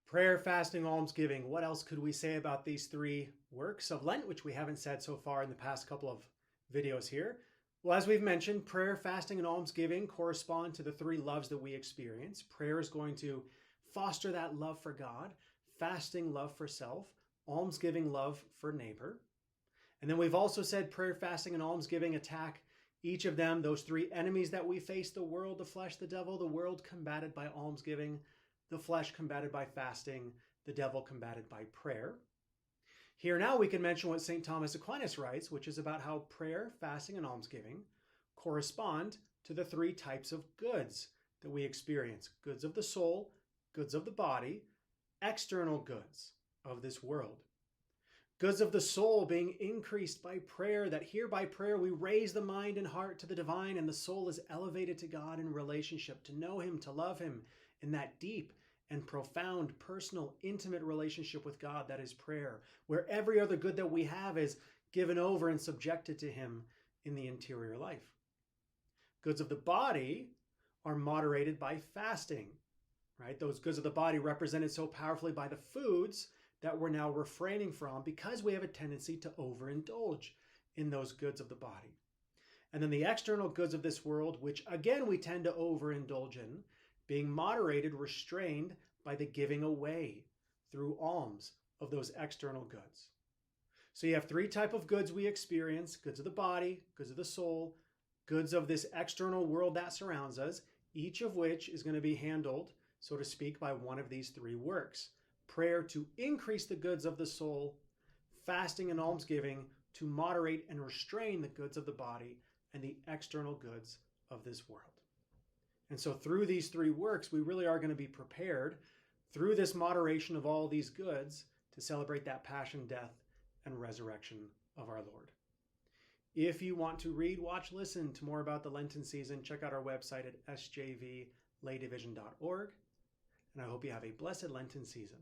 Prayer, fasting, almsgiving. What else could we say about these three works of Lent, which we haven't said so far in the past couple of videos here? Well, as we've mentioned, prayer, fasting, and almsgiving correspond to the three loves that we experience. Prayer is going to foster that love for God, fasting, love for self, almsgiving, love for neighbor. And then we've also said prayer, fasting, and almsgiving attack each of them, those three enemies that we face: the world, the flesh, the devil. The world combated by almsgiving, the flesh combated by fasting, the devil combated by prayer. Here now we can mention what St. Thomas Aquinas writes, which is about how prayer, fasting, and almsgiving correspond to the three types of goods that we experience: goods of the soul, goods of the body, external goods of this world. Goods of the soul being increased by prayer, that here by prayer we raise the mind and heart to the divine, and the soul is elevated to God in relationship, to know him, to love him in that deep and profound, personal, intimate relationship with God that is prayer, where every other good that we have is given over and subjected to him in the interior life. Goods of the body are moderated by fasting, right? Those goods of the body represented so powerfully by the foods that we're now refraining from, because we have a tendency to overindulge in those goods of the body. And then the external goods of this world, which again we tend to overindulge in, being moderated, restrained by the giving away through alms of those external goods. So you have three types of goods we experience: goods of the body, goods of the soul, goods of this external world that surrounds us, each of which is going to be handled, so to speak, by one of these three works: prayer to increase the goods of the soul, fasting and almsgiving to moderate and restrain the goods of the body and the external goods of this world. And so through these three works, we really are going to be prepared through this moderation of all these goods to celebrate that passion, death, and resurrection of our Lord. If you want to read, watch, listen to more about the Lenten season, check out our website at sjvlaydivision.org. And I hope you have a blessed Lenten season.